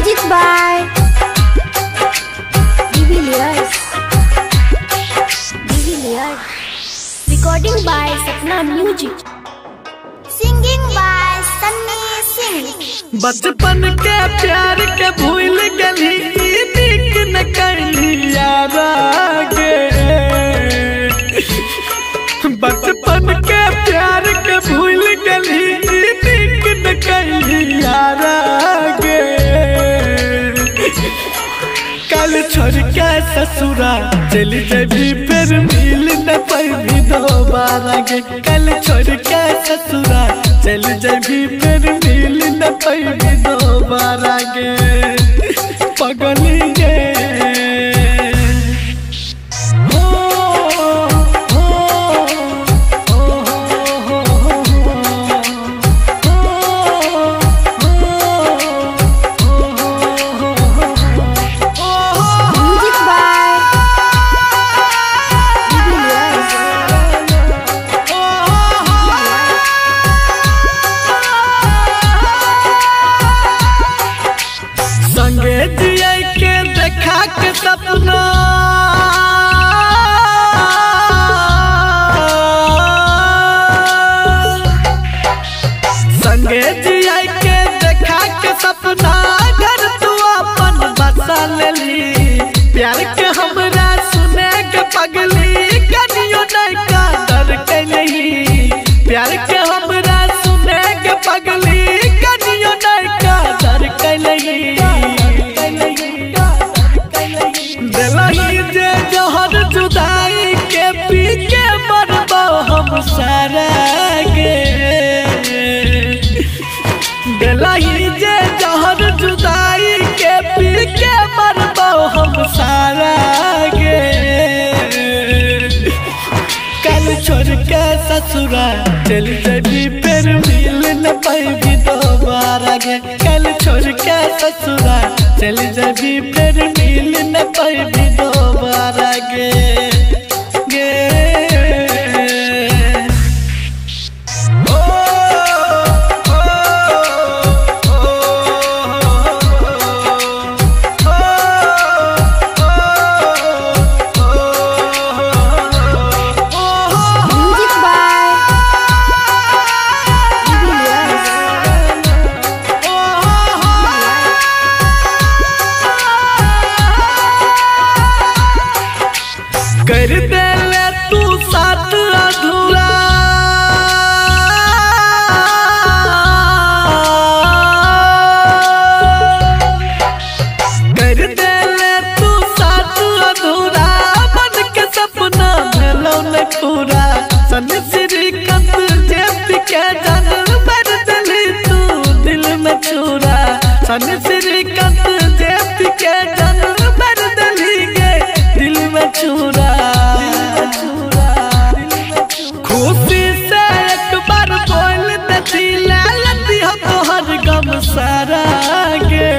Music by De Villiers. Recording by Sapna Music. Singing by Sunny Singh. बचपन के प्यार के भूल गली नीक न करली यारा गे। बचपन के प्यार के भूल गली नीक न करली यारा गे। कल छोड़ के ससुरा चली जबी फिर मिल न पाई दोबारा गे। कल छोड़ के ससुरा चली जबी फिर मिल न पाई दोबारा गे। पगली गे सपना संगे जिया के देखा के सपना घर तू अपन बसा लेली। प्यार के हमरा सुने के पगली कनियो नहीं का डर के नहीं। प्यार के हमरा सुने के पगली कनियो नहीं का डर के नहीं। जे जहर जुदाई के पी के मरबो हम सारा गे। दिलही जे जहर जुदाई के पी के मरबो हम सारा गे। कल छोड़ के ससुरा चल जबी फिर मिल न पाई दोबारा गे। कल छोड़ के ससुरा चल जबी फिर मिल न पाई दोबारा गे गे। कर दे ले तू साथ अधूरा कर दे ले तू साथ अधूरा। मन के सपना भेलो न पूरा। सन श्रीकांत जेब के जान भर दिली तू दिल में छुरा। सन श्रीकांत जेब के जान भर दिली गे दिल में छुरा। खुशी से एक बार बोल दती लती हो तोहर गम सारा गे।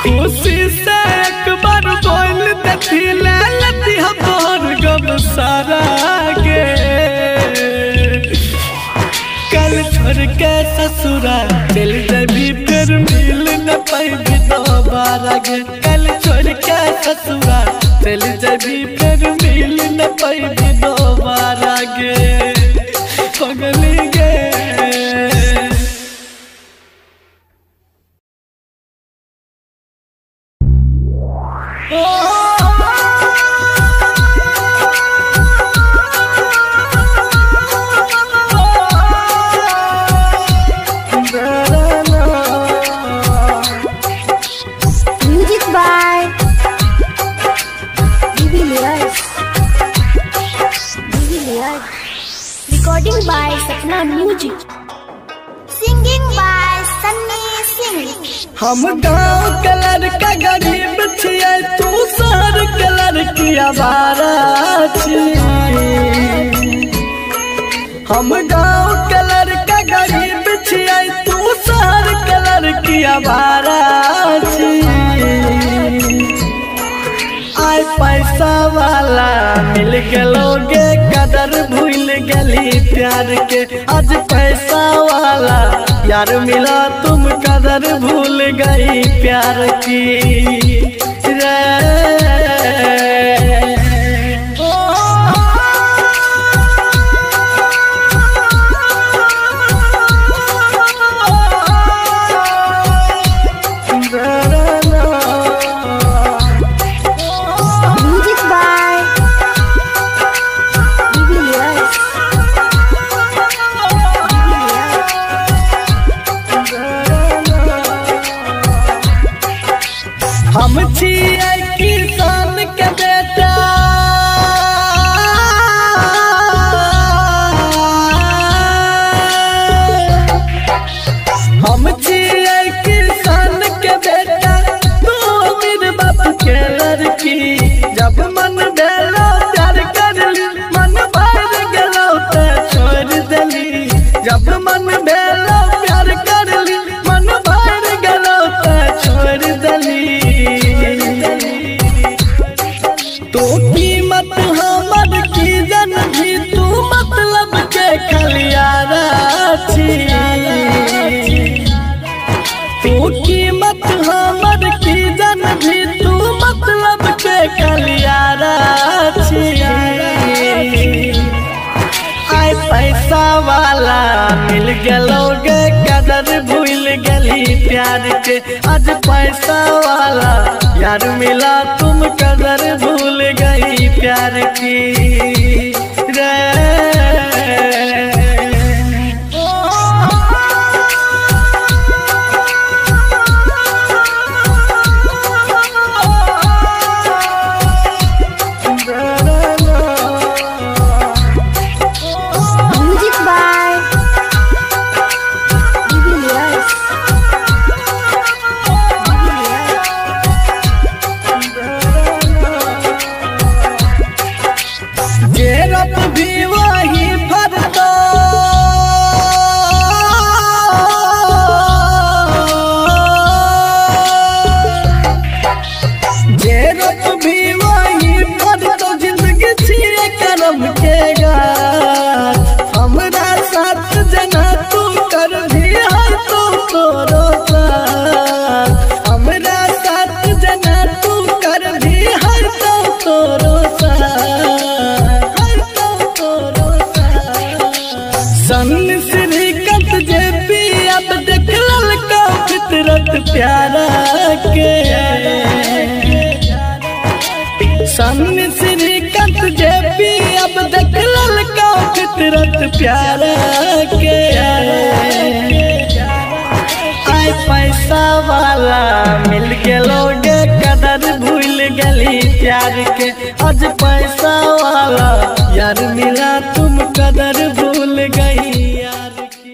खुशी से एक बार बोल दती लती हो तोहर गम सारा गे। कल छोड़ के ससुरा चल जबी फिर मिल न पाई दोबारा गे। कल छोड़ के ससुरा चल जबी फिर मिल न पाई दोबारा गे पगली गे। Music by De Villiers. Recording by Sapna Music. Singing by Sunny Singh. हम गाँव कलर का गरीब छियै तू शहर कलर की आवारा छियै। हम गाँव कलर का गरीब छियै तू शहर कलर की आवारा छियै। आय पैसा वाला मिल गलोगे कदर भूल गल गली प्यार के। आज पैसा वाला यार मिला तुम कदर भूल गई प्यार की हम छिए किसान के बेटा हम छिए किसान के बेटा तू अमीर बाप के लड़की। जब मन भेलो प्यार कर ली मन भर गेलो ते छोड़ देली। जब मन भेलो प्यार कर ली मन भर गेलो ते छोड़ देली। तो कीमत हमर की जन भी तू मतलब के खलियारा छी। तो कीमत हमर की जन भी तू मतलब के खलियारा छी। आय पैसा वाला मिल गेलो गे कदर भूल गली प्यार के। आज पैसा वाला यार मिला तुम कदर भूल गई प्यार की भी वही फरतो जेरत भी वही फरतो। जिंदगी छिए करम के गाछ हमरा साथ जना तू कर भी हर तो तोरो साथ। हमरा साथ जना तू कर भी हर तो तोरो फितरत प्यारा के। सन श्रीकांत जेपी अब देख ललका फितरत प्यारा के। आय पैसा वाला मिल गेलो गे कदर भूल गली प्यार के। आज पैसा वाला यार मिला तुम कदर भूल गई यार की।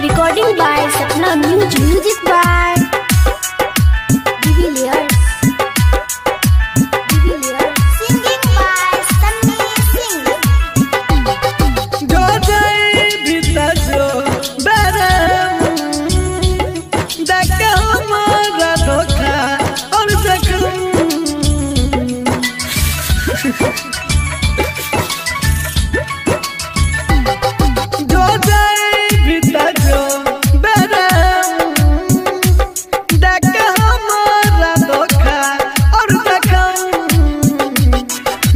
Recording by Sapna Music. Music by Divilliers. Singing by Sunny Singh. जो जाए भीतर जो बरम देख हमारा धोखा और जख्म। जो जाए भीतर जो बरम देख हमारा धोखा और जख्म।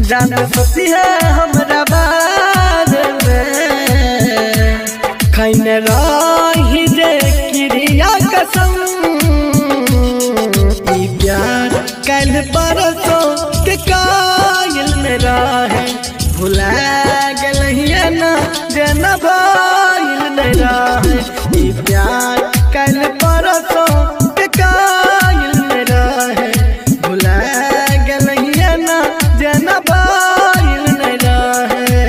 जान सोची है हमरा बारे में खैने रही जे क्रिया कसम। ई प्यार कल परसों के कायल में रहे भुला गलिए ना जना भाईल में रहे। ई प्यार कल परसों के कायल में रहे भुला गलिए ना जना भाईल में रहे।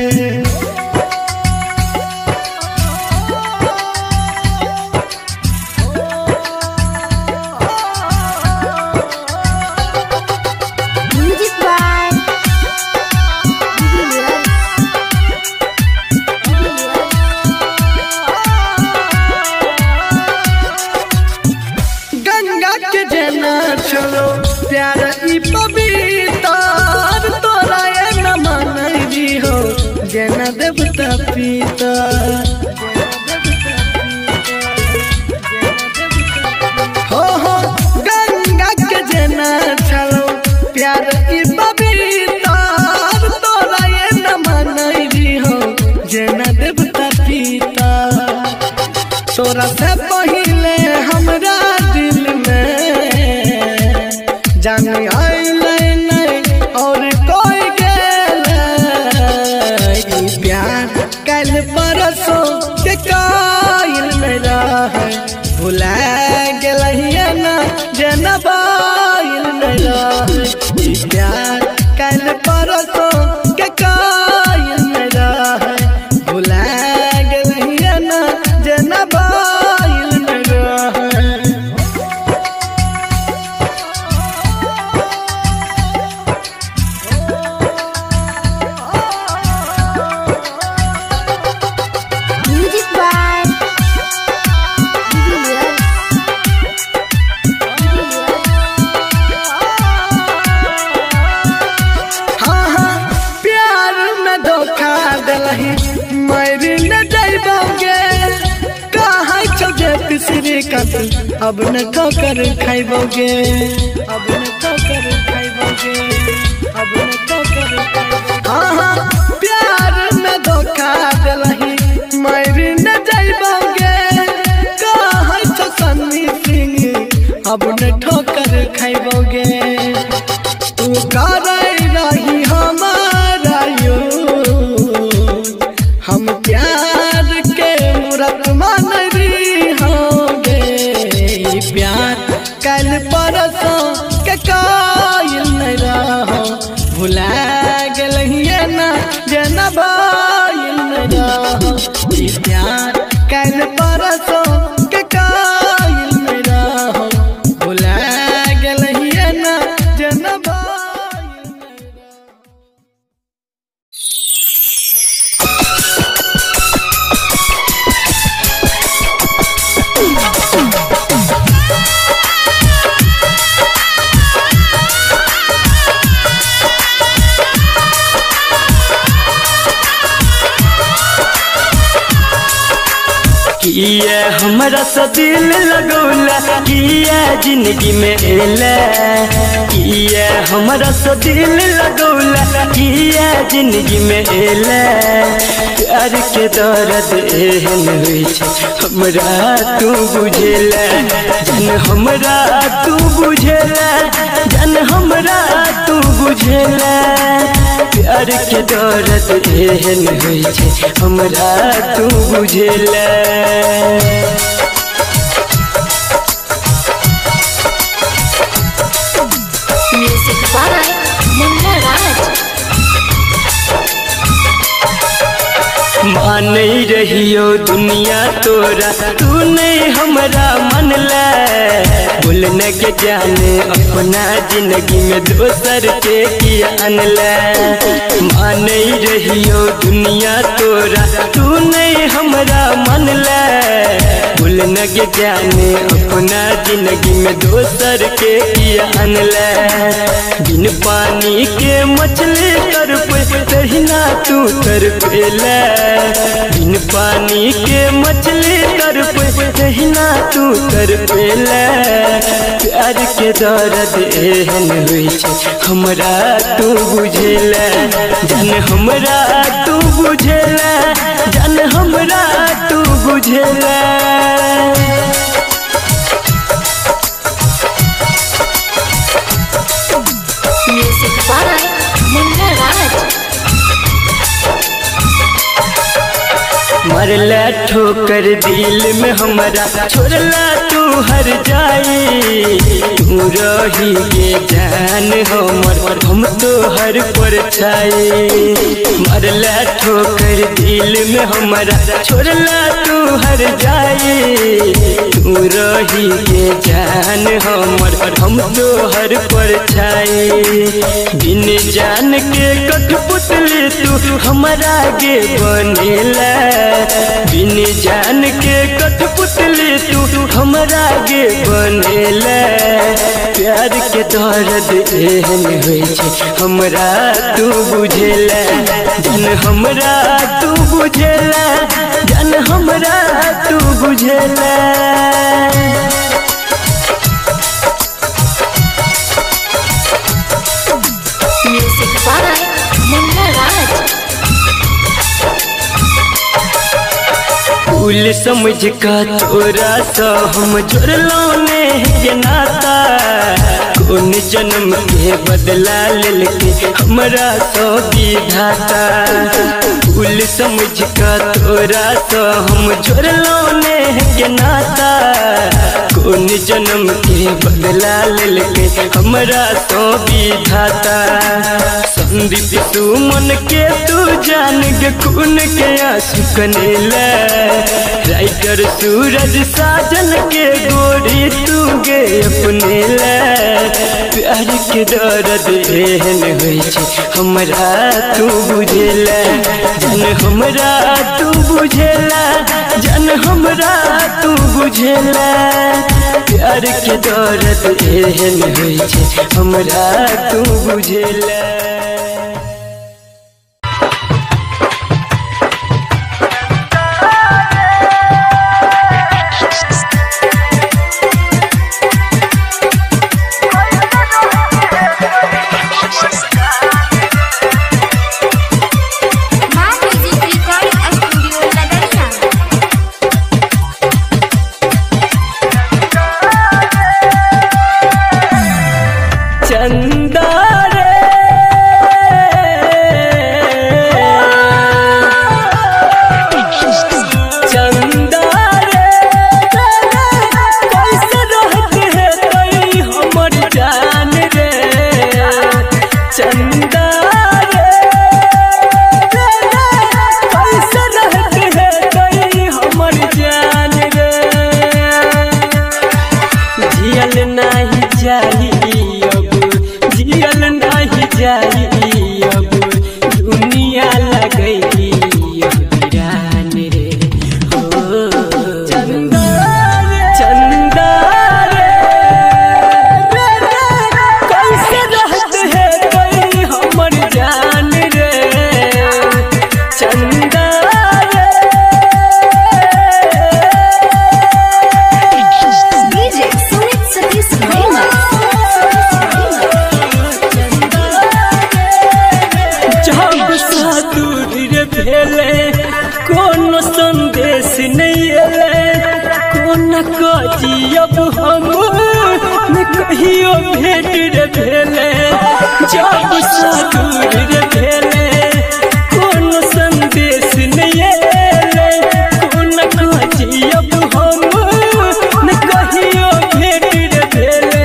Music by Divilliers. जना चलो प्यार ई पवित्र तोरा ये न मानई हो जना देवता पिता हो गंगा के जना चलो प्यार ई पवित्र तोरा ये न मानई हो जना देवता पिता तोरा से पहले हमरा दिल में जान आइले नहीं और कोई गेले प्यार कल परसों के कायल में रहे भुला गेलहिए ना जनबाइल में रहे प्यार कल परसों के कायल में रहे भुला गेलहिए ना जनबाइल में रहे Music by प्यार में धोखा दिलही मरी न जाइबोगे कहाँ चौके तीसरी कत अब न ठोकर खाइबोगे अब न ठोकर खाइबोगे अब न ठोकर खाइबोगे प्यार में धोखा दिलही मरी न जाइबोगे कहाँ सन्नी सिंह अब न ठोकर खाइबोगे तू कर रही हमारा यो हम प्यार के मूरत मान रही होंगे प्यार कल परसों के कायल नहीं रहो भुला गेलहिए ना जनबाइल नहीं रहो प्यार कल परसों के कायल नहीं रहो भुला गेलहिए ना जनबाइल किए हमरा से दिल लगौला किए जिंदगी में एला किए हमरा से दिल लगौला किए जिंदगी में एला प्यार के दर्द एहन होइ छै हमरा तू बुझेला जन हमरा तू बुझेला जन हमरा तू बुझेला प्यार के दर्द एहन होइ छै हमरा तू बुझेला Music by Munna Raj. मान रहियो दुनिया तोरा तू नहीं हमरा मन ला बोलने के जाने अपना जिंदगी में दोसर के किया अनला मान रहियो दुनिया तोरा तू नहीं हमरा मन ला बोलने के जाने अपना जिंदगी में दोसर के किया अनला बिन पानी के मछली तरफ तहिना तू तरपेला बिन पानी के मछली तरफ तहिना तू तरपेला प्यार के दर्द एहन होइ छै हमरा तू बुझेला जन हमरा तू बुझेला जन हमरा तू बुझेला Music by Munna Raj. मरला ठोकर दिल में हमरा छोड़ला तू हर जाई तू रही के जान हमर हम तो हर पर छाई मरला ठोकर दिल में हमरा छोड़ला तू हर जाई तू रही के जान हमर हम तो हर पर छाई बिन जान के कठपुतली तू हमरा गे बनेला बिन जान के कठपुतली तू हमरा गे बनेला प्यार के दर्द एहन होइ छै हमरा तू बुझेला जन हमरा तू बुझेला जन हमरा तू बुझेला म्यूजिक बाय मुन्ना राज। फूल समझ का तोरा सा हम जोड़लो ने के नाता कौन जन्म के बदला लेके हमरा सो विधाता फूल समझ का तोरा सा हम जोड़लो ने के नाता कौन जन्म के बदला लेके हमरा सो विधाता संदीप सुमन के तू जान के खून के आंसू कनेला राइटर सूरज साजन के गोरी तू गे अपने ला प्यार के दर्द एहन होइ छै हमरा तू बुझेला जन हमरा तू बुझेला जन हमरा तू बुझेला प्यार के दर्द एहन होइ छै हमरा तू बुझेला अब हम न कहियो भेट रे भेले जब साधुर रे भेले कोन संदेश नहीं एले कोन कही अब हम न कहियो भेट रे भेले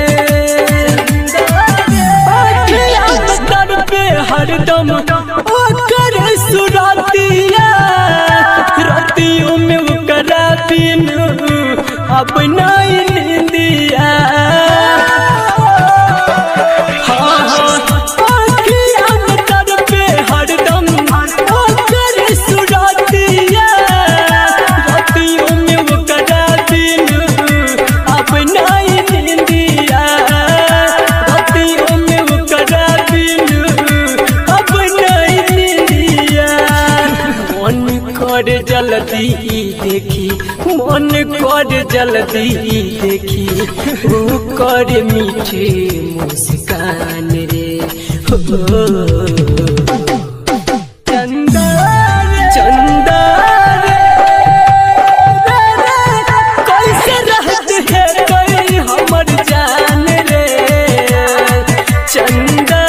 आखिया तर पे हरदम ओकर सुरातिया रातियों में ओकरा बिन अब नहीं नींदिया हरदम ओकर सुरातिया रातियों में ओकरा बिन अब नहीं नींदिया रातियों में ओकरा बिन अब नहीं नींदिया मन कर जल्दी देखी मन कर जल्दी देखी वो कर मीठे मुस्कान रे चंदा चंदा कैसे रहते है कोई हमर जान रे चंदा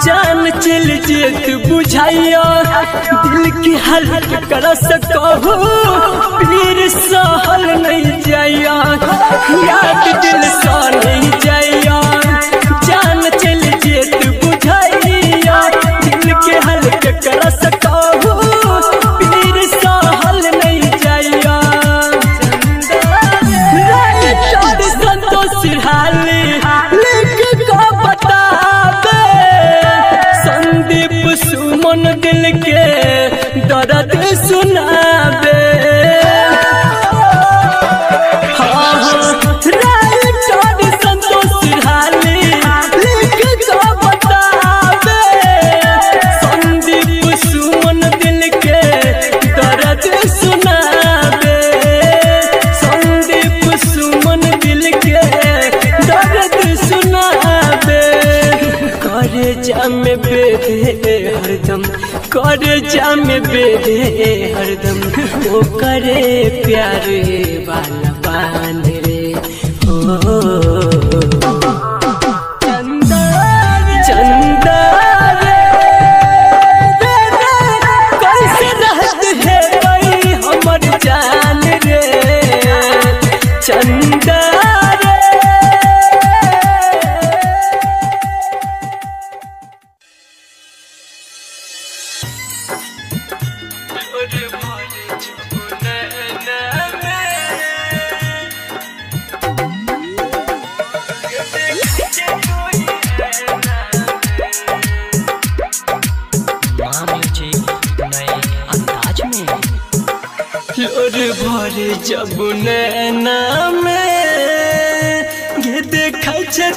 जान चल जेत बुझाइया दिल की हालत कर सको पीर सहल नहीं जाइया याद दिल सा नहीं जाइया जान चल जेत बुझाइया दिल की हालत कर सको कर जाम बेदे हरदम वो करे प्यार वाला बांध रे चंदा चंदा रे कैसे रहत है भाई हमर जान रे चंदा भरे जब नैना में ये देखा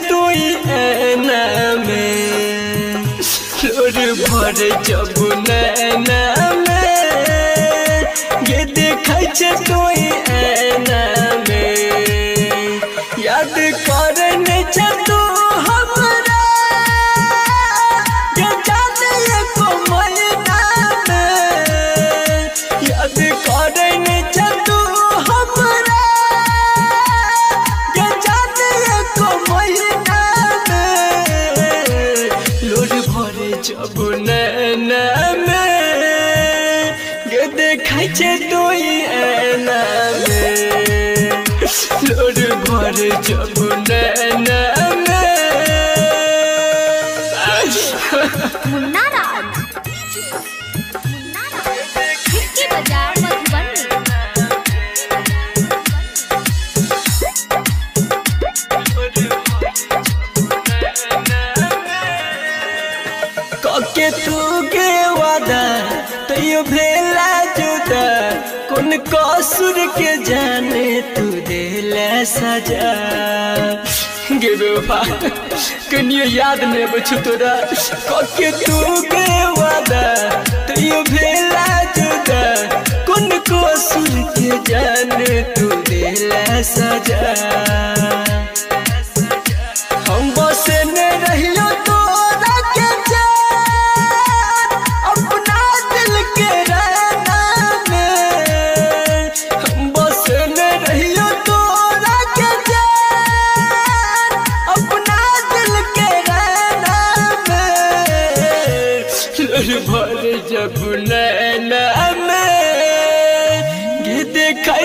तू ऐना में लोर भरे जब नैना में ये देखा तू ऐना में याद करने तू हमरा ये जाने को महीना में याद करने जब नैना में ये देखा तू ऐना में लोर भरे जब नैना में मुन्ना राज हिक्की बाजार मधुबनी के तू के वादा तैयो भेला जुदा कौन कसूर के जाने तू देला सजा गे बेवफा कनियो याद नहीं बचू तोरा के तू के वादा तैयो भेला जुदा कौन कसूर के जाने तू देला सजा हम बसे ने रहियो तोरा के भरे जब नैना में ये देखा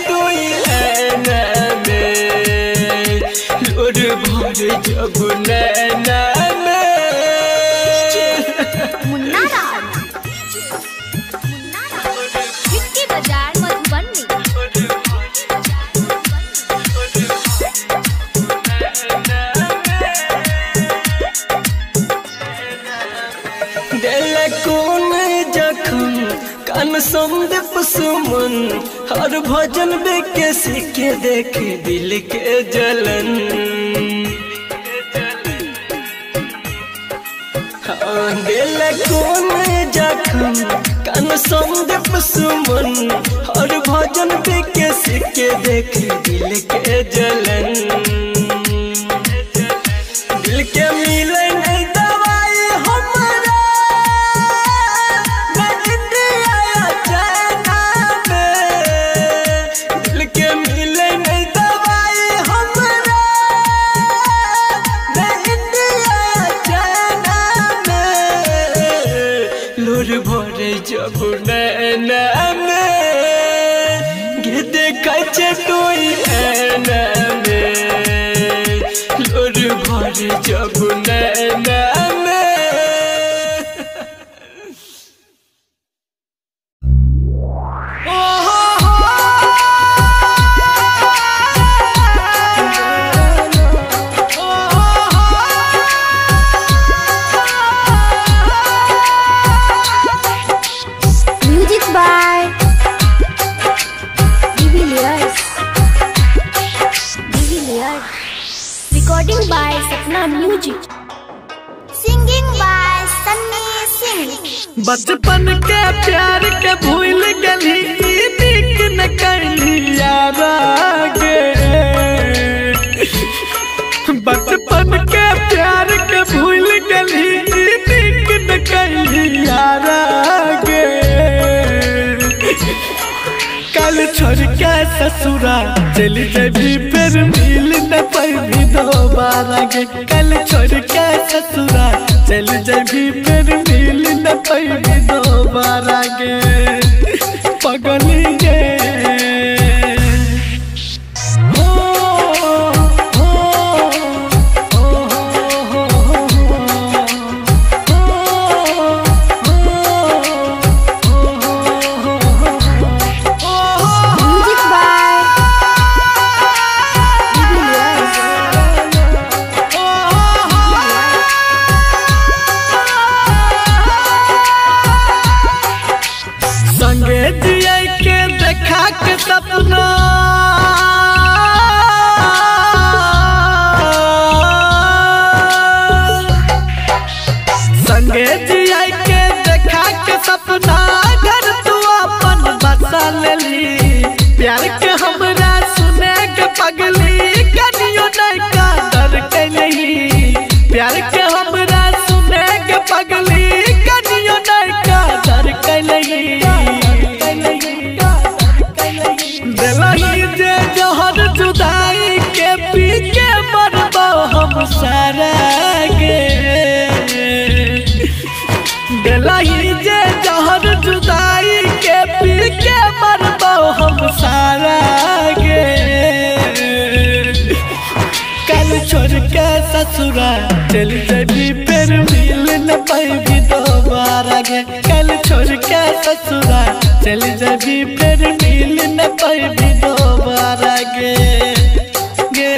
तू ऐना में लोर भरे जब नैना में मुन्ना राज हिक्की बाजार मधुबनी दिल कौन जखम कान संदीप सुमन हर भजन बेके सीखे देख दिल के जलन दिल कौन जखम कान संदीप सुमन हर भजन बेके सीखे देख दिल के जलन दिल के मिले नहीं दवाई हमारा दिल के मिले नहीं दवाई हमारा लोर भरे जब नैना में ये देखा तू ऐना में लोर भरे जब नैना में music by de Villiers recording by Sapna music singing by Sunny Singh बचपन के प्यार के भूल गली नीक न कैली यारा गे बचपन के प्यार के भूल गली नीक न कैली यारा ससुरा चली जबी फिर मिल न पाई दोबारा गे। कल छोड़ के ससुरा चली जबी फिर मिल न पाई दोबारा गे। पगली गे सपना संगे जिया के देखा के सपना घर तू अपन बसा लेली। प्यार के हमरा सुने के पगली कनियो नहीं का डर के नहीं। प्यार के हमरा सुने के पगली कनियो नहीं का डर के नहीं। जे जहर जुदाई के पी के मरबो हम सारा गे। दिलही जे जहर जुदाई के पी के मरबो हम सारा गे। कल छोड़ के ससुरा चल जबी फिर मिल न पाई दोबारा गे। कल छोड़ के ससुरा चल जबी फिर मिल न पाई दोबारा गे गे।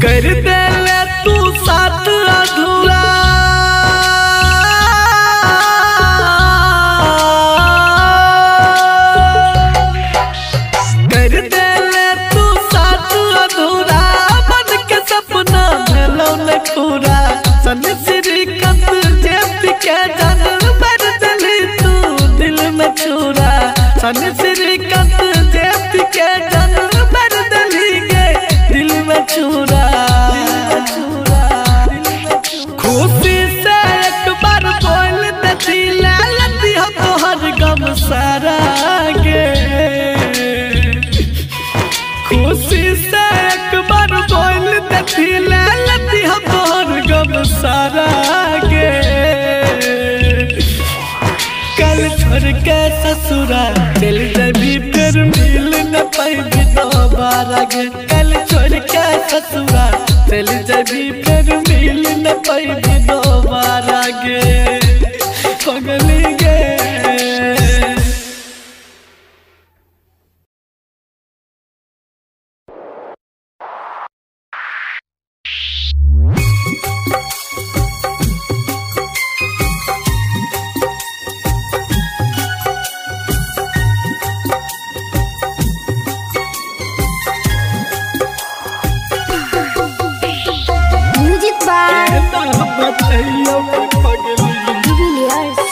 कर दे ले तू साथ अधूरा कर दे ले तू साथ अधूरा। मन के सपना भेलो न पूरा सन श्रीकांत जेपी के जान भर दिली तू दिल में छुरा। सन श्रीकांत जेपी के जान भर दिली गे दिल में छुरा। खुशी से एक बार बोल देती लालती हो तोहर गम सारा गे। खुशी से एक बार बोल देती लालती हो तोहर गम सारा गे। कल छोड़ के ससुरा चल जबी फिर मिल न पाई दोबारा गे। कल छोड़ के ससुरा चल जबी फिर मिल न पाई दोबारा गे। पगली गे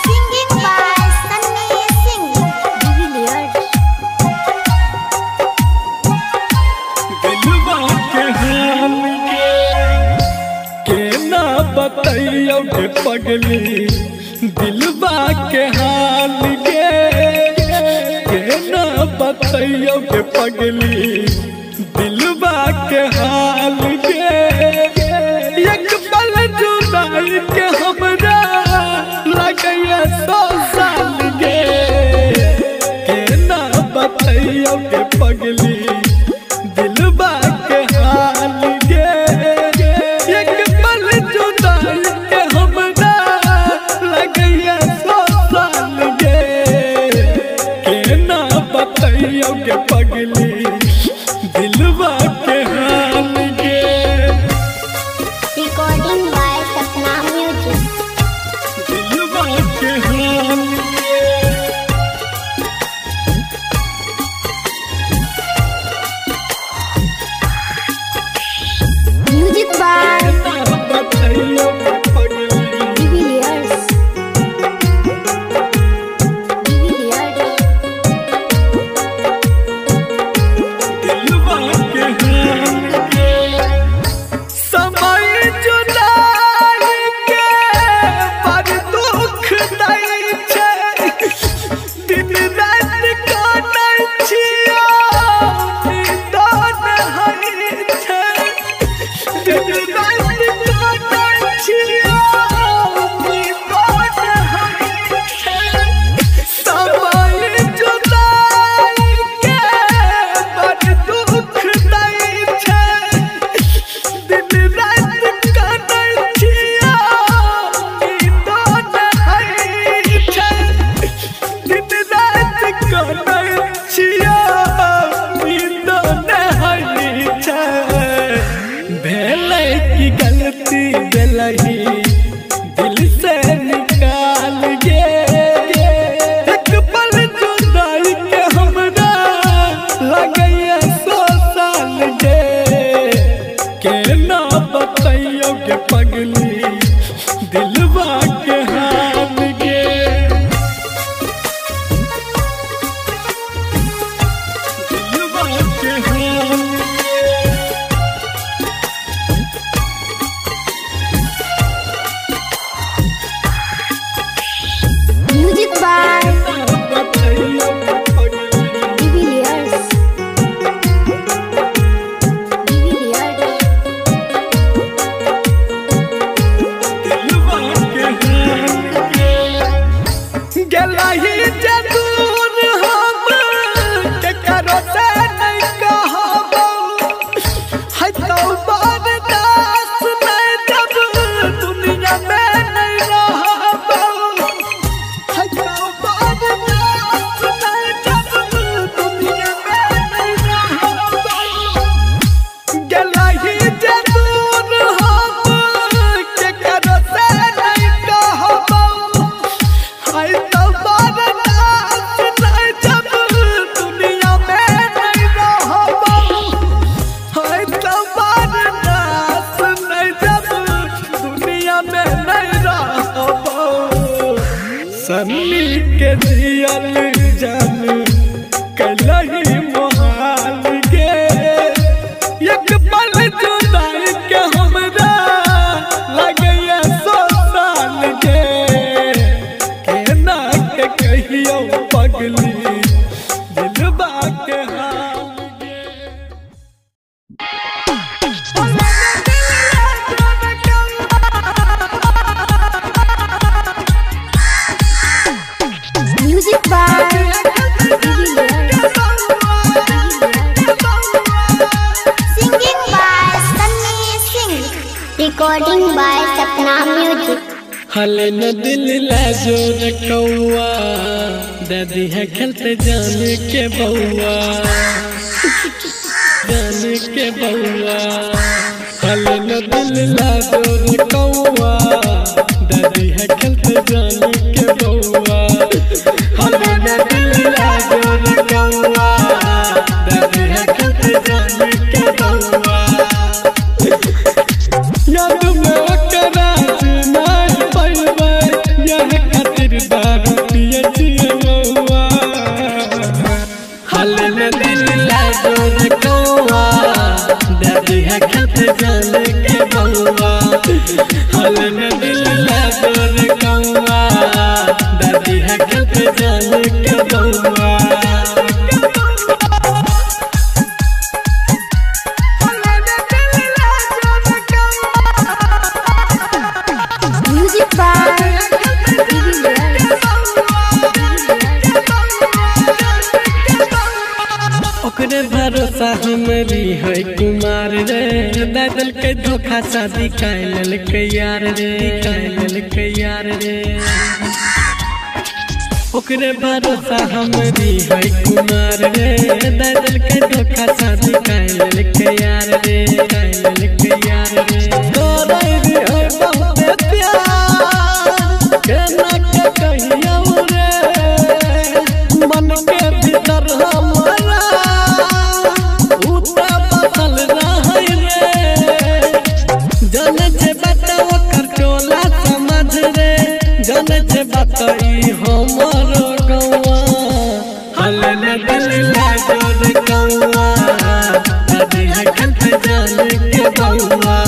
Singing by Sunny Singh. बताइयो के पगली दिलवा के हाल के ना बताइयो के पगली दिलवा के हाल के। एक पल जुदाई के हमरा लगे 100 साल के ना बताइयो के पगली दिलवा के हाल के। एक पल जुदाई के हमरा लगे 100 साल के ना बताइयो के पगली दुनिया में नहीं रहबो सन्नी के जियल जान कलही मोहाल गे एक पल जुदाई के हमरा लगे 100 साल गे केना के कहियो पगली दिलबा के हाल गे Music by Singing by Sunny Singh. Recording by Sapna Music. हले न दिल ला जोर कौआ दादी है खेलते जाने के बउआ जाने के बउआ हले न दिल ला जोर कौआ दादी है खेलते जाने के बउआ हले न दिल ला जोर कौआ दादी है खेलते जाने के बउआ याद में करा नहीं पाइबे यह खातिर दारू पिए छिए बउआ हले न दिल ला जोर कौआ दादी है खेलते जाने के बउआ हले न दिल ला जोर कौआ दादी है खेलते जाने के बउआ Music by ओकरे भरोसा हमरी है कुमार रे दादल के धोखा शादी कैल के यार रे कैल के यार रे ओकरे भरोसा हमरी है कुमार रे दादल के धोखा शादी कैल के यार रे कैल के यार रे तोरे भी है बहुत प्यार केना के कहियो रे मन के भीतर हमारा उता बसल रहे रे जाने छे बताओ कर टोला समझ रे जाने छे बताई हमरो गौआ हले न दिल ला जोर कौआ दादी है खेलते जाने के बउआ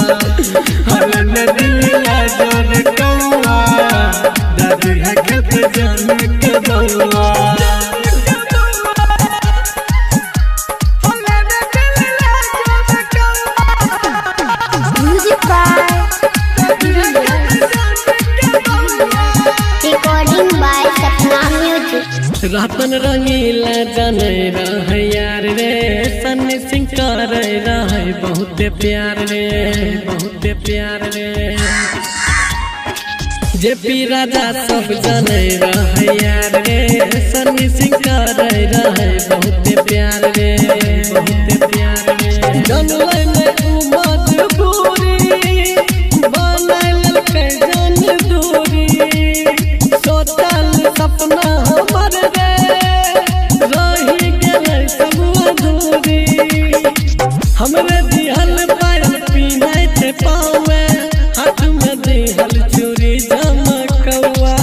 हले न दिल ला जोर कौआ दादी है खेलते जाने के बउआ Music by Recording by Sapna Music. रातन रंगीला जाने रह यार रे सन्नी सिंह कर रहे बहुत प्यार रे बहुत प्यार रे जेपी राजा सब जाने रह यार रे सन्नी सिंह कर रहे बहुत प्यार रे बहुत प्यार रे जानले में मजबूरी बनल के जान दूरी सोचल सपना हमर रे रही गेलै सब अधूरी हमरे दिहल पायल पीनाइ थे पावे हाथ में दिहल चूड़ी चमकौआ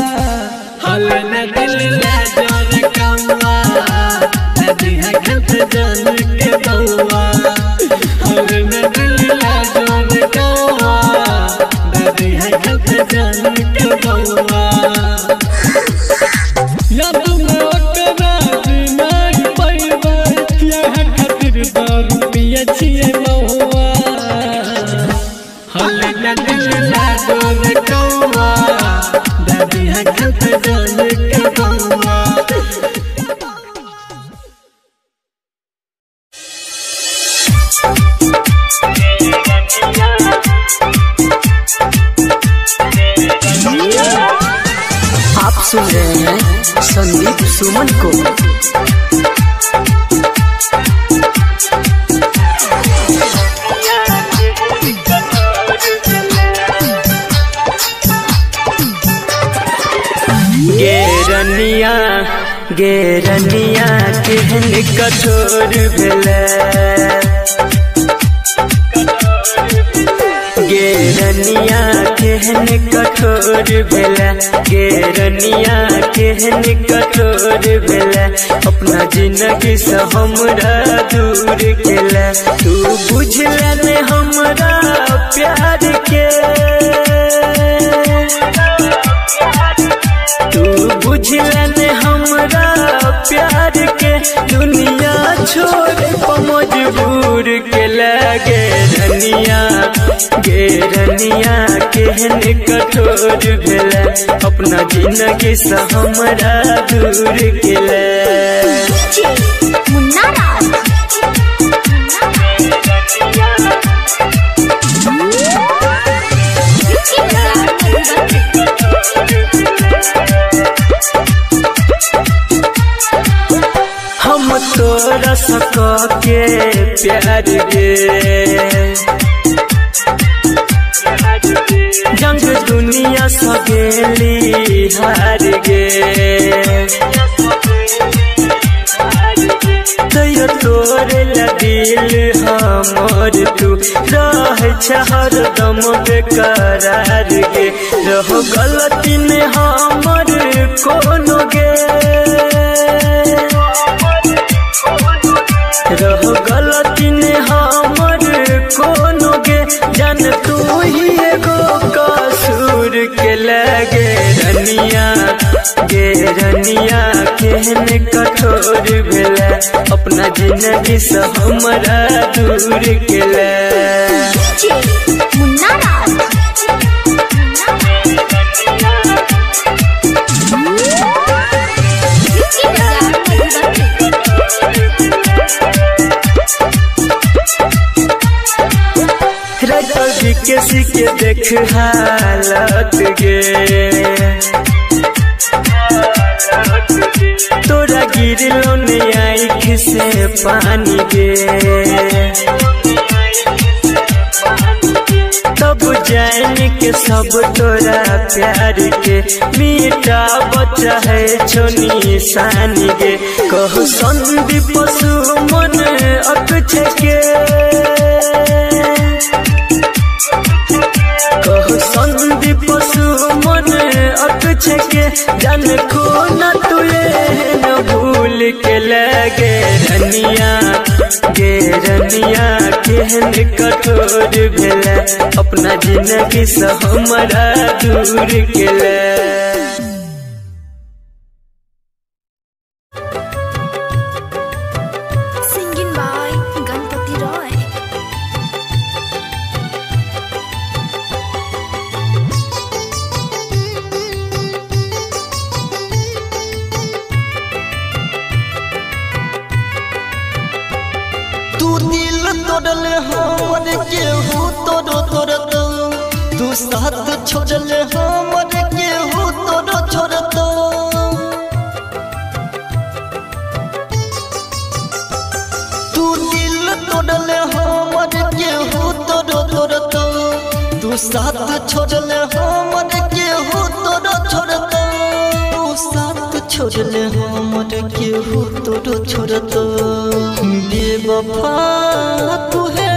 हले न दिल ला जोर कौआ दादी है खेलते जाने के बउआ हले न दिल ला जोर कौआ दादी है खेलते जाने के बउआ याद में ओकरा नहीं पाइबे यह खातिर दारू पिए छिए बउआ हले न दिल ला जोर कौआ दादी है खेलते जाने के बउआ आप सुन रहे हैं संदीप सुमन को। गेरनिया गेरनिया केहन कठोर भेलै, गेरनिया केहन कठोर भेला गे रनिया केहन कठोर भेला अपना जिंदगी से हमरा दूर केला तू बुझला ने हमरा प्यार के तू बुझला ने हमरा प्यार के दुनिया छोड़ मजबूर के लगे रनिया केहन कठोर भेला अपना जिंदगी से हमरा दूर केला मुन्ना राज हम तोरा सका के प्यार गे जंग दुनिया सगेली हार गे तैयो तोरे दिल हमर तू रह हरदम बेकरार गे रहो गलती में हमर कोनो गे रहो गलती ने हमर कोनो गे जान तू ही एगो कसूर के लगे रनिया केहन कठोर भेला अपना जिंदगी से हमरा दूर केला मुन्ना राज किसी के देख हालत गे तोरा गिरलो ने आँख से पानी गे तब जान के सब तोरा प्यार के मीठा बच्चा है छोनी सानी गे कहो संदीप पशु मन अकछ के कहो संदीप पशु मन अकछ के जान को न तुए न भूल के लगे रनिया केहन कठोर भेला अपना जिंदगी से हमरा दूर केला Singing by Ganpati Roy. तू दिल तोड़ले हमर केहू तोड़ तू साथ छोड़ले हमर केहू छोड़ तू दिल तोड़ले हमर केहू तोड़ तू साथ छोड़ले हमर केहू छोड़ तू साथ छोड़ले हमर केहू छोड़ बेवफा तू है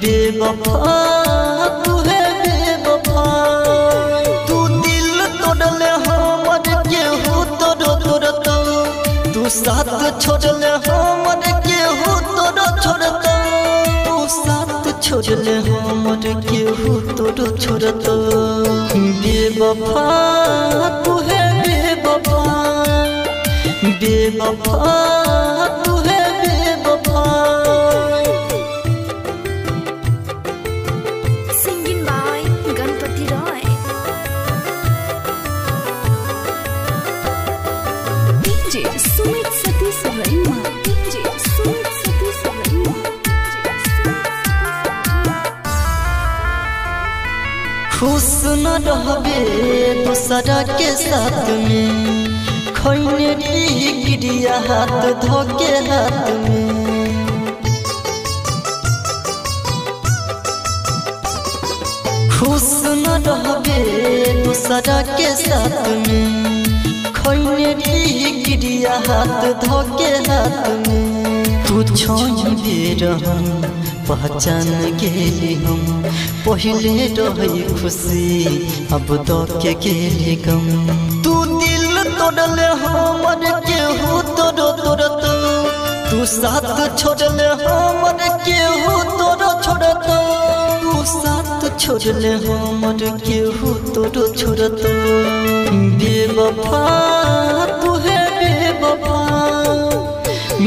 बेवफा तू है बेवफा तू दिल तोड़ले हमर केहू तोड़ तू साथ छोड़ले हमर केहू छोड़ तू साथ छोड़ले हमर केहू छोड़ बेवफा तू है बेवफा तू है बेवफा Singing by Ganpati Roy. DJ Sumit Satish Rema. DJ Sumit Satish Rema. खुश न रहबे दूसरा के साथ में खैने गिरिया हाथ धोके हाथ में खुश न रहबे दूसरा के साथ में खैने गिरिया हाथ धोके हाथ में तू छोड़ दे रहम पहचान गेली हम पहले रही खुशी अब तो के गेली गम तू दिल तोड़ले हमर केहू तोड़ो तू साथ छोड़ले हमर केहू तोड़ो तू साथ छोड़ले हमर केहू तोड़ो बेवफा तू है बेवफा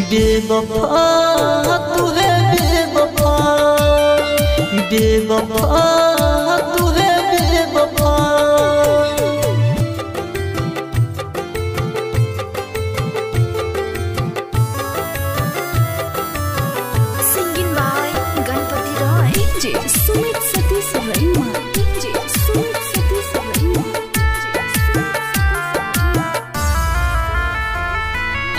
बेवफा तू है बेवफा बेवफा तू है बेवफा Singing by Ganpati Roy. DJ Sumit Satish Raima. DJ Sumit Satish Raima.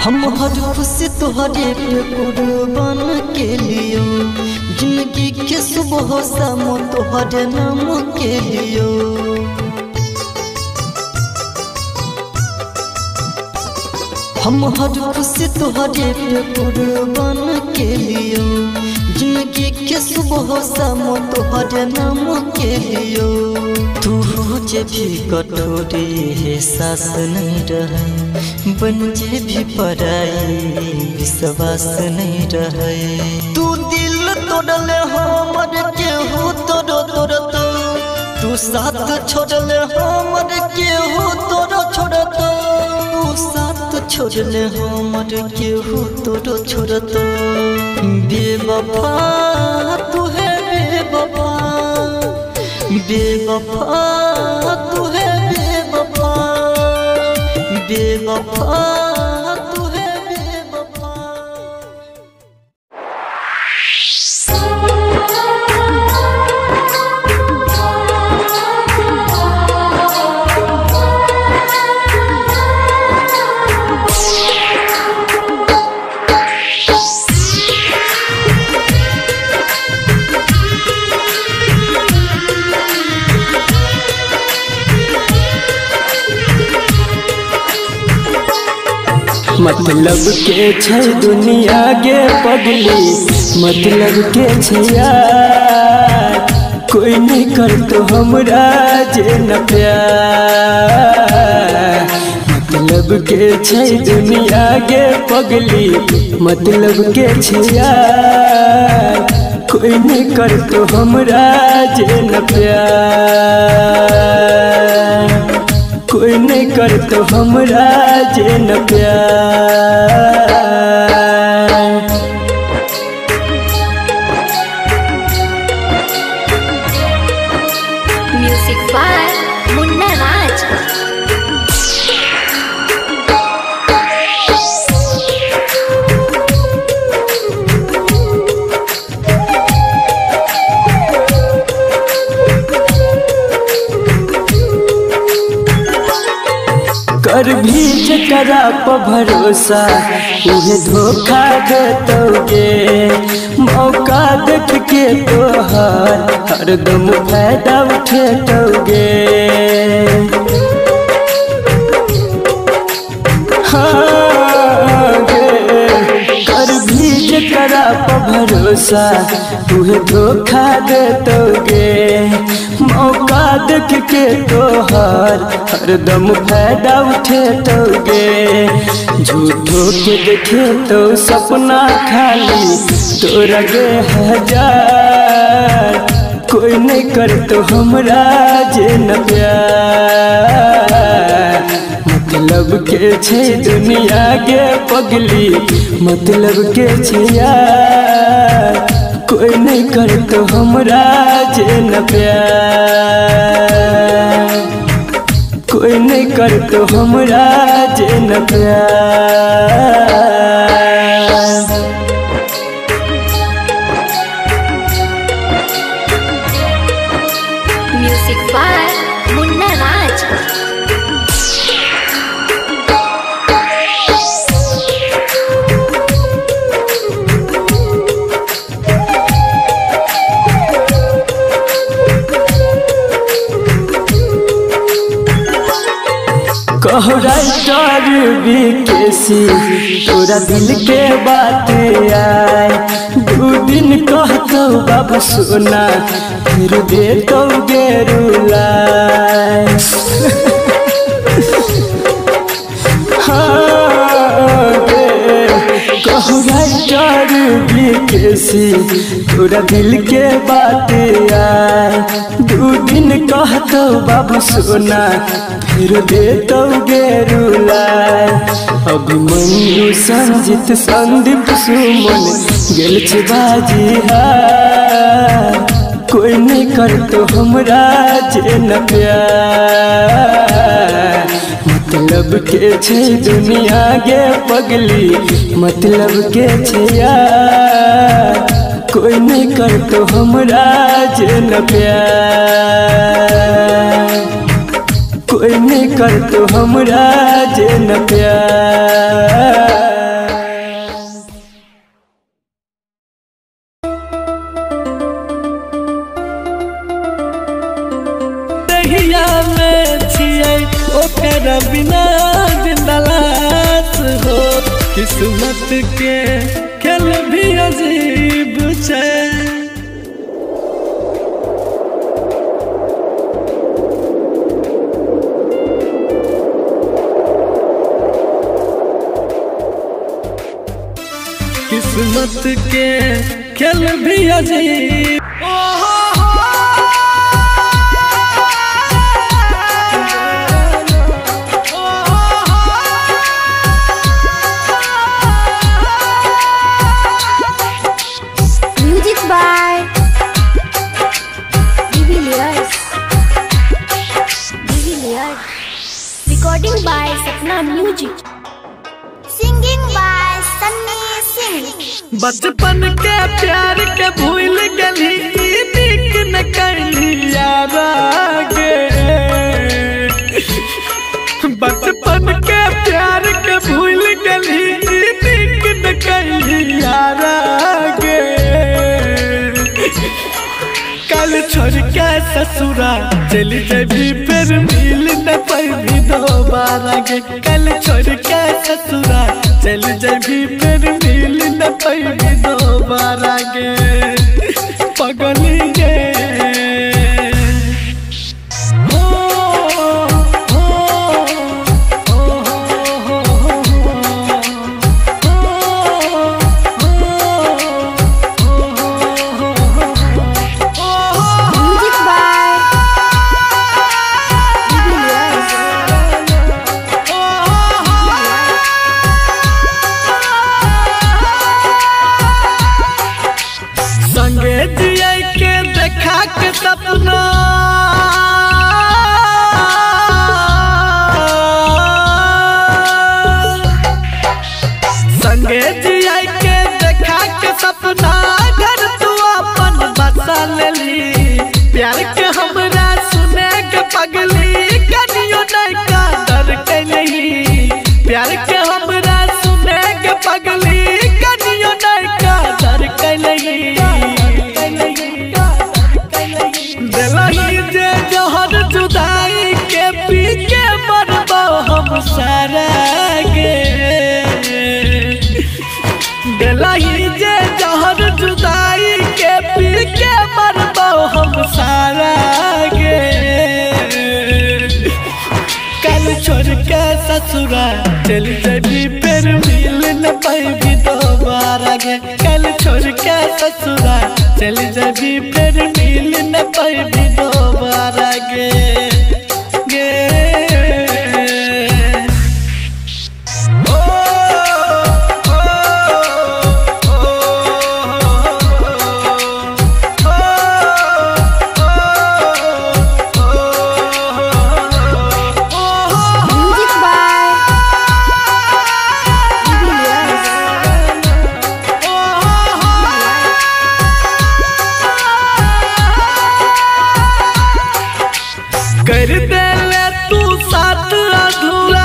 हम हर खुशी तुहरे पे कुर्बान के लियो जिंदगी के सुबह शाम तुहरे नाम के लियो हम हर खुशी तुहरे पे कुर्बान के लियो जिंदगी के सुबह शाम तुहरे नाम के लियो तू जे भी कटोरी है सास नहीं रहे बन जे भी पराई विश्वास नहीं रहे तू दिल तोड़ले हमर केहू तोड़ो तू साथ छोड़ले हमर केहू तोड़ो तू साथ छोड़ले हमर केहू तोड़ो बेवफा तू है बेवफा बेवफा तू है बेवफा बेवफा तू है बेवफा मतलब के छै दुनिया गे पगली मतलब के छै यार कोई नहीं कर तो हमरा जे न प्यार मतलब के छै दुनिया गे पगली मतलब के छै यार कोई नहीं कर तो हमरा जे न प्यार कोई नहीं कर तो हमरा जे न प्यार Music by Munna Raj. कर भी जकरा पर भरोसा उहे धोखा देतोगे मौका देख के तोहार हरदम फायदा उठेतोगे कर भी जकरा पर भरोसा उहे धोखा देतोगे मौका देख के तोहार हरदम फायदा उठेतोगे झूठो के देखे तो सपना खाली तोरा गे हजार कोई नहीं कर तो हमरा जे न प्यार मतलब के छै दुनिया गे पगली मतलब के छै यार कोई नहीं कर तो हमरा जे न प्यार कोई नहीं कर तो हमरा जे न प्यार Music by Munna Raj. कहो राइटर बीकेसी तोरा दिल के बात आए दू दिन कहतो बाबू सोना फिर दे तो गेरुला तोरा दिल के बात आए 2 दिन कहतो बाबू सोना फिर दे तो गेरुला अभिमन्यु संजित संदीप सुमन गेल छे बाजी कोई नहीं करतो हमरा जे न प्यार मतलब के छे दुनिया गे पगली मतलब के छे यार कोई नहीं करतो हमरा जे न प्यार कोई नहीं करतो हमरा जे न प्यार ओकरा बिना जिंदलास हो किस्मत के खेल भी अजीब छे किस्मत के खेल भी अजीब Recording by Sapna Music. Singing by Sunny Singh. बचपन के प्यार के भूल गली नीक न कली यारा गे बचपन के प्यार के भूल गली नीक न कली यारा गे कल छोड़ के ससुरा चली जबी फिर मिल न पाई दोबारा गे कल छोड़ के ससुरा चली जबी फिर मिल न पाई दोबारा गे पगली गे सपना संगे जिया के देखा के सपना घर तू अपन बसा लेली प्यार के हमरा सुने के पगली कनियो नहीं का डर के नहीं प्यार के हमरा सुने के पगली कनियो नहीं का डर के नहीं जे जहर जुदाई के पी के मरबो हम सारा गे दिलही जे जहर जुदाई के पी के मरबो हम सारा गे कल छोड़ के ससुरा चल जबी फिर मिल न पाई दोबारा गे कल छोड़ के ससुरा चल जबी फिर मिल न पाई दोबारा गे गे ओ ओ Music by कर दे ले तू साथ अधूरा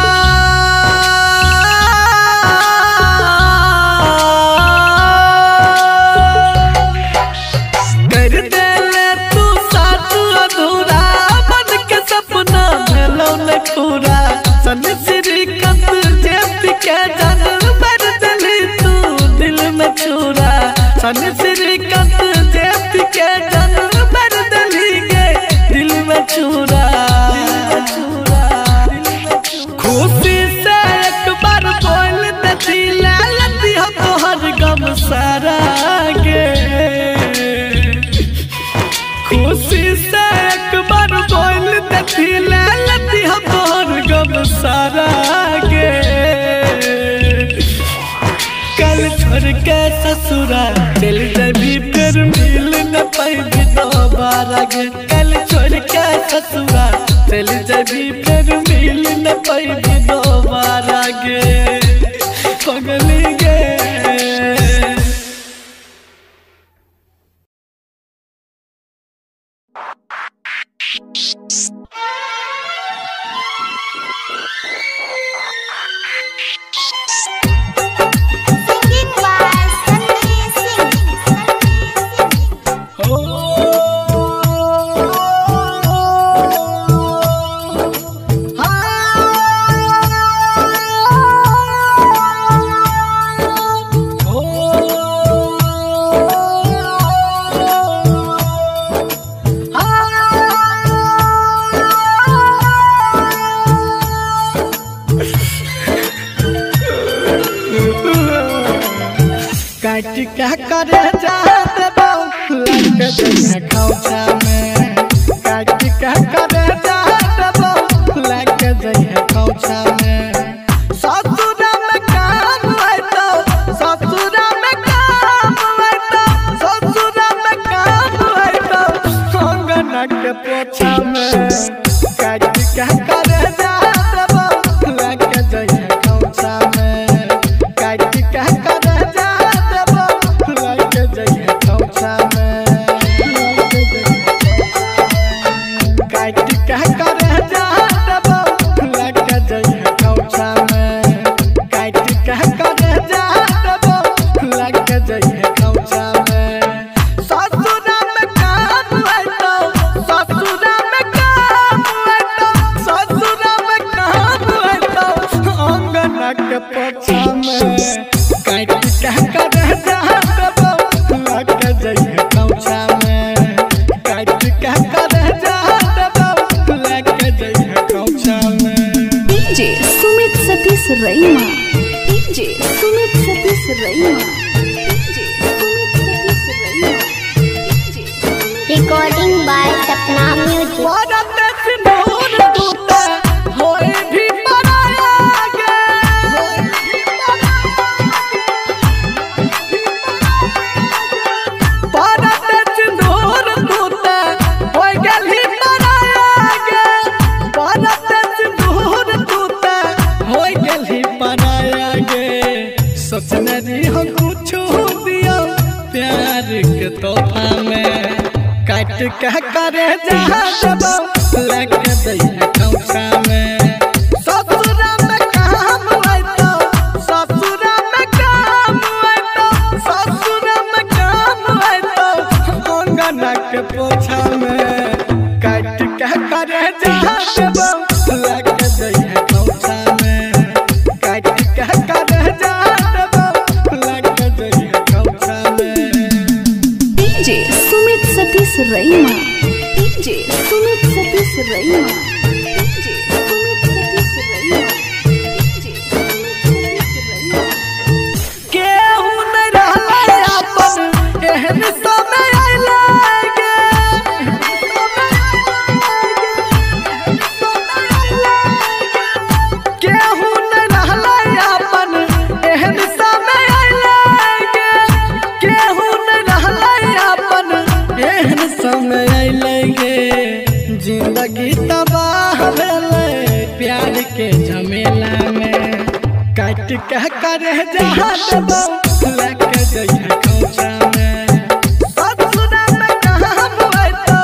कर दे ले तू साथ अधूरा मन के सपना भेलो न पूरा सन श्रीकांत जेपी के जान भर दिली तू दिल में छुरा सन श्री चूरा खुशी से एक बार बोल देती ले लेती हो तोहर गम सारा गे खुशी से एक बार बोल देती ले लेती हो तोहर गम सारा गे कल छोड़ के ससुरा चल जबी फिर मिल न पाएगी दोबारा गे कल छोड़ के ससुरा चल जबी फिर मिल न पाएगी दोबारा गे पगली गे काट क्या करे जाते बाऊ लग जइहे खौचा में काट क्या करे जाते बाऊ लग जइहे खौचा में ससुरा में काम है तो ससुरा में काम है तो ससुरा में काम है तो अंगना के पोछा में काट क्या करे जाते बाऊ लग जइहे खौचा में काट क्या करे Raima DJ Sumit Satish Raima DJ Sumit Satish Raima recording by Sapna music सोचने दी हो कुछ दिया प्यार के तोहफा में काट के करे जहाँ लग दैया खौचा में ससुरा में काम है तो ससुरा में काम है तो ससुरा में काम है तो अंगना के पोछा में काट के करे जहाँ लग दैया खौचा में काट के करे Sumit Satish Raima DJ Sumit Satish Raima DJ Sumit Satish Raima DJ Sumit Satish रईमा केहू न रहले अपन एहन समय आइलागे केहू न रहले अपन एहन समय आइलागे केहू न रहले अपन एहन समय लगे जिंदगी तबाह भेले प्यार के झमेला में काट के करे जहाँ लग जइहे खौचा में ससुरा में काम है तो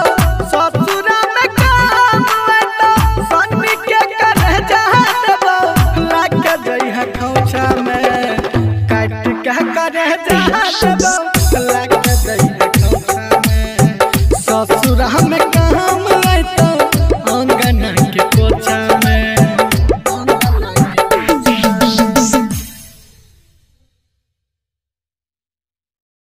ससुरा में काम है तो सन्नी के करे जहाँ लग जइहे खौचा में काट के करे जहाँ